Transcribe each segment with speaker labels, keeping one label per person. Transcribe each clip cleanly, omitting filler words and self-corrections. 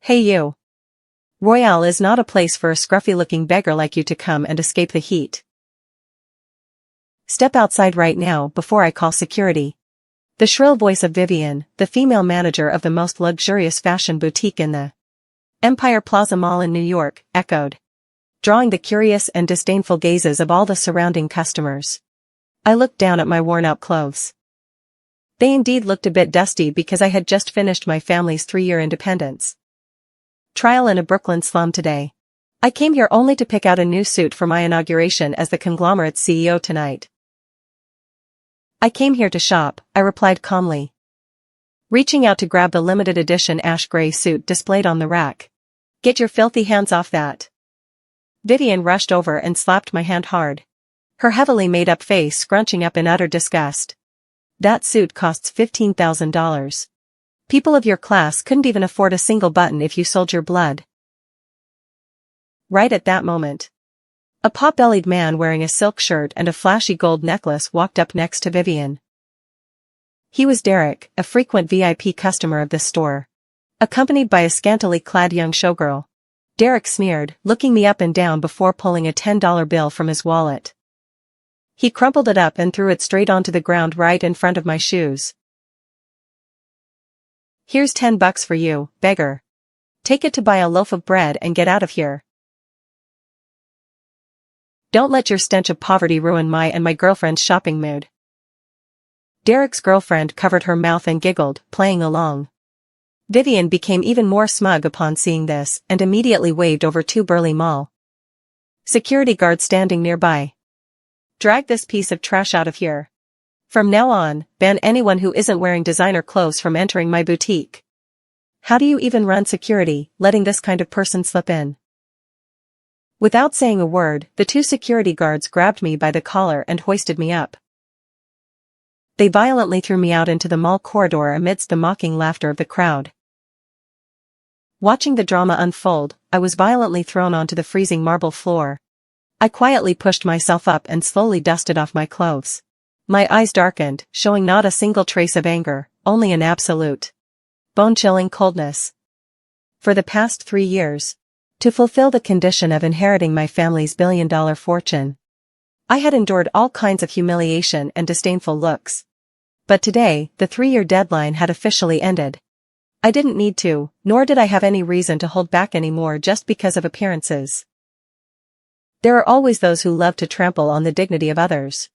Speaker 1: Hey you. Royale is not a place for a scruffy-looking beggar like you to come and escape the heat. Step outside right now before I call security. The shrill voice of Vivian, the female manager of the most luxurious fashion boutique in the Empire Plaza Mall in New York, echoed, drawing the curious and disdainful gazes of all the surrounding customers. I looked down at my worn-out clothes. They indeed looked a bit dusty because I had just finished my family's 3-year independence trial in a Brooklyn slum today. I came here only to pick out a new suit for my inauguration as the conglomerate's CEO tonight. I came here to shop, I replied calmly, reaching out to grab the limited edition ash gray suit displayed on the rack. Get your filthy hands off that. Vivian rushed over and slapped my hand hard, her heavily made-up face scrunching up in utter disgust. That suit costs $15,000. People of your class couldn't even afford a single button if you sold your blood. Right at that moment, a pot-bellied man wearing a silk shirt and a flashy gold necklace walked up next to Vivian. He was Derek, a frequent VIP customer of this store, accompanied by a scantily clad young showgirl. Derek sneered, looking me up and down before pulling a $10 bill from his wallet. He crumpled it up and threw it straight onto the ground right in front of my shoes. Here's $10 for you, beggar. Take it to buy a loaf of bread and get out of here. Don't let your stench of poverty ruin my and my girlfriend's shopping mood. Derek's girlfriend covered her mouth and giggled, playing along. Vivian became even more smug upon seeing this and immediately waved over two burly mall security guards standing nearby. Drag this piece of trash out of here. From now on, ban anyone who isn't wearing designer clothes from entering my boutique. How do you even run security, letting this kind of person slip in? Without saying a word, the two security guards grabbed me by the collar and hoisted me up. They violently threw me out into the mall corridor amidst the mocking laughter of the crowd. Watching the drama unfold, I was violently thrown onto the freezing marble floor. I quietly pushed myself up and slowly dusted off my clothes. My eyes darkened, showing not a single trace of anger, only an absolute, bone-chilling coldness. For the past 3 years, to fulfill the condition of inheriting my family's billion-dollar fortune, I had endured all kinds of humiliation and disdainful looks. But today, the 3-year deadline had officially ended. I didn't need to, nor did I have any reason to hold back anymore just because of appearances. There are always those who love to trample on the dignity of others.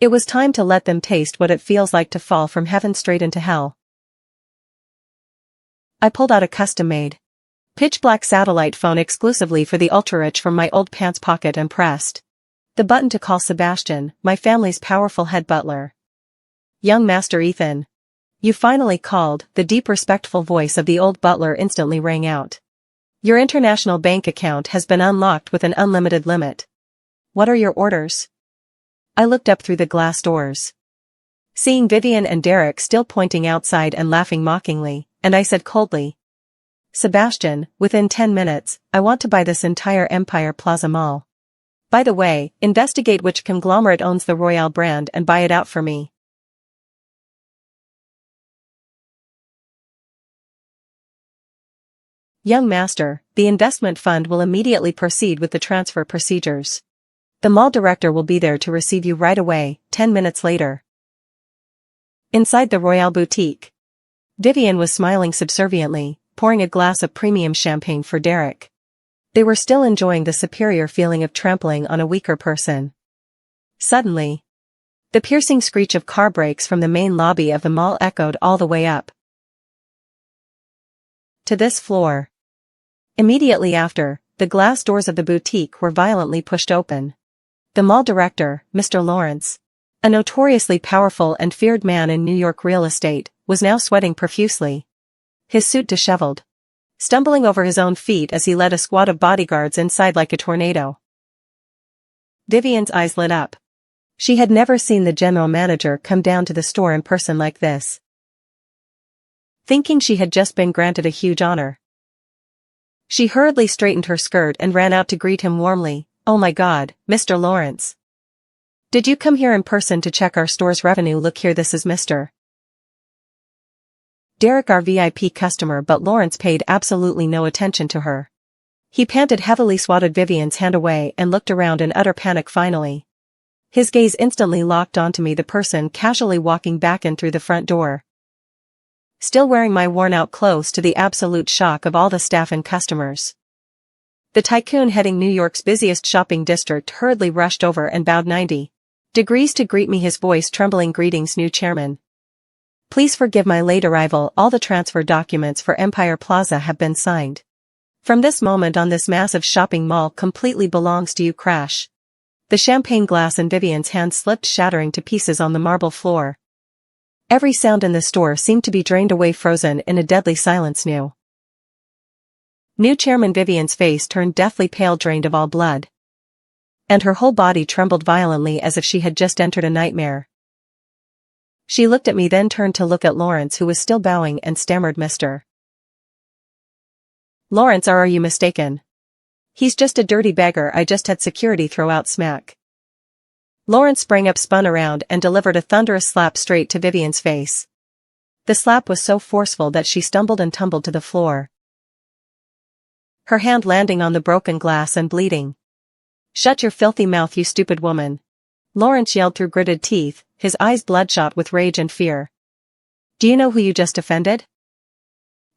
Speaker 1: It was time to let them taste what it feels like to fall from heaven straight into hell. I pulled out a custom-made, pitch-black satellite phone exclusively for the ultra-rich from my old pants pocket and pressed the button to call Sebastian, my family's powerful head butler. Young Master Ethan. You finally called, the deep respectful voice of the old butler instantly rang out. Your international bank account has been unlocked with an unlimited limit. What are your orders? I looked up through the glass doors, seeing Vivian and Derek still pointing outside and laughing mockingly, and I said coldly, Sebastian, within 10 minutes, I want to buy this entire Empire Plaza Mall. By the way, investigate which conglomerate owns the Royale brand and buy it out for me. Young Master, the investment fund will immediately proceed with the transfer procedures. The mall director will be there to receive you right away, 10 minutes later. Inside the Royale boutique, Vivian was smiling subserviently, pouring a glass of premium champagne for Derek. They were still enjoying the superior feeling of trampling on a weaker person. Suddenly, the piercing screech of car brakes from the main lobby of the mall echoed all the way up to this floor. Immediately after, the glass doors of the boutique were violently pushed open. The mall director, Mr. Lawrence, a notoriously powerful and feared man in New York real estate, was now sweating profusely, his suit disheveled, stumbling over his own feet as he led a squad of bodyguards inside like a tornado. Vivian's eyes lit up. She had never seen the general manager come down to the store in person like this. Thinking she had just been granted a huge honor, she hurriedly straightened her skirt and ran out to greet him warmly. Oh my God, Mr. Lawrence. Did you come here in person to check our store's revenue? Look here, this is Mr. Derek, our VIP customer, but Lawrence paid absolutely no attention to her. He panted heavily, swatted Vivian's hand away and looked around in utter panic finally. His gaze instantly locked onto me, the person casually walking back in through the front door. Still wearing my worn-out clothes, to the absolute shock of all the staff and customers. The tycoon heading New York's busiest shopping district hurriedly rushed over and bowed 90 degrees to greet me, his voice trembling. Greetings, new chairman. Please forgive my late arrival. All the transfer documents for Empire Plaza have been signed. From this moment on, this massive shopping mall completely belongs to you. Crash. The champagne glass in Vivian's hand slipped, shattering to pieces on the marble floor. Every sound in the store seemed to be drained away, frozen in a deadly silence. New chairman. Vivian's face turned deathly pale, drained of all blood. And her whole body trembled violently as if she had just entered a nightmare. She looked at me, then turned to look at Lawrence, who was still bowing, and stammered, Mr. Lawrence, are you mistaken? He's just a dirty beggar. I just had security throw out smack. Lawrence sprang up, spun around, and delivered a thunderous slap straight to Vivian's face. The slap was so forceful that she stumbled and tumbled to the floor, her hand landing on the broken glass and bleeding. Shut your filthy mouth, you stupid woman. Lawrence yelled through gritted teeth, his eyes bloodshot with rage and fear. Do you know who you just offended?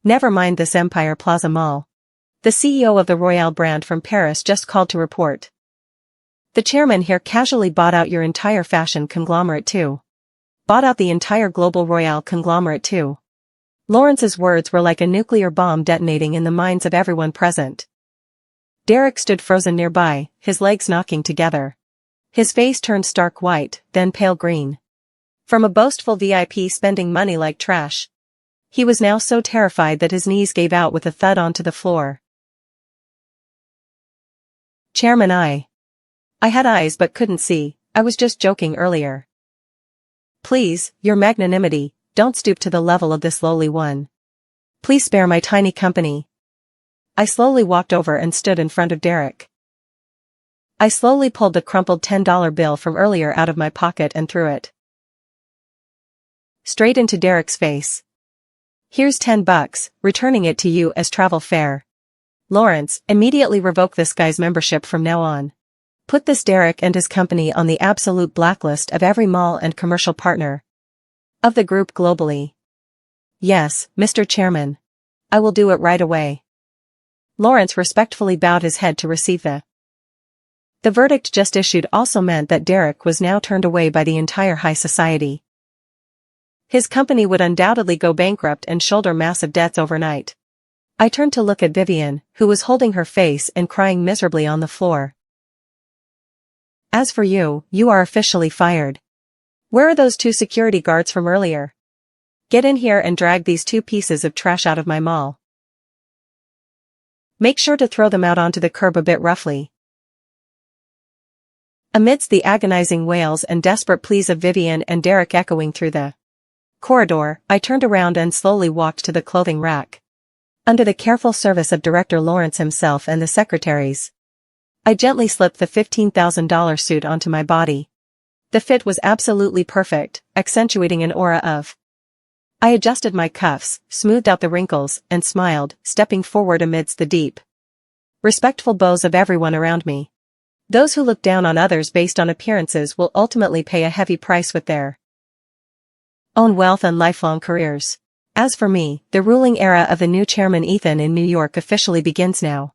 Speaker 1: Never mind this Empire Plaza Mall. The CEO of the Royale brand from Paris just called to report. The chairman here casually bought out your entire fashion conglomerate too. Bought out the entire global Royale conglomerate too. Lawrence's words were like a nuclear bomb detonating in the minds of everyone present. Derek stood frozen nearby, his legs knocking together. His face turned stark white, then pale green. From a boastful VIP spending money like trash. He was now so terrified that his knees gave out with a thud onto the floor. Chairman, I had eyes but couldn't see. I was just joking earlier. Please, your magnanimity, don't stoop to the level of this lowly one. Please spare my tiny company. I slowly walked over and stood in front of Derek. I slowly pulled the crumpled $10 bill from earlier out of my pocket and threw it straight into Derek's face. Here's $10, returning it to you as travel fare. Lawrence, immediately revoke this guy's membership from now on. Put this Derek and his company on the absolute blacklist of every mall and commercial partner of the group globally. Yes, Mr. Chairman. I will do it right away. Lawrence respectfully bowed his head to receive the verdict just issued. Also meant that Derek was now turned away by the entire high society. His company would undoubtedly go bankrupt and shoulder massive debts overnight. I turned to look at Vivian, who was holding her face and crying miserably on the floor. As for you, you are officially fired. Where are those 2 security guards from earlier? Get in here and drag these 2 pieces of trash out of my mall. Make sure to throw them out onto the curb a bit roughly. Amidst the agonizing wails and desperate pleas of Vivian and Derek echoing through the corridor, I turned around and slowly walked to the clothing rack. Under the careful service of Director Lawrence himself and the secretaries, I gently slipped the $15,000 suit onto my body. The fit was absolutely perfect, accentuating an aura of. I adjusted my cuffs, smoothed out the wrinkles, and smiled, stepping forward amidst the deep, respectful bows of everyone around me. Those who look down on others based on appearances will ultimately pay a heavy price with their own wealth and lifelong careers. As for me, the ruling era of the new chairman Ethan in New York officially begins now.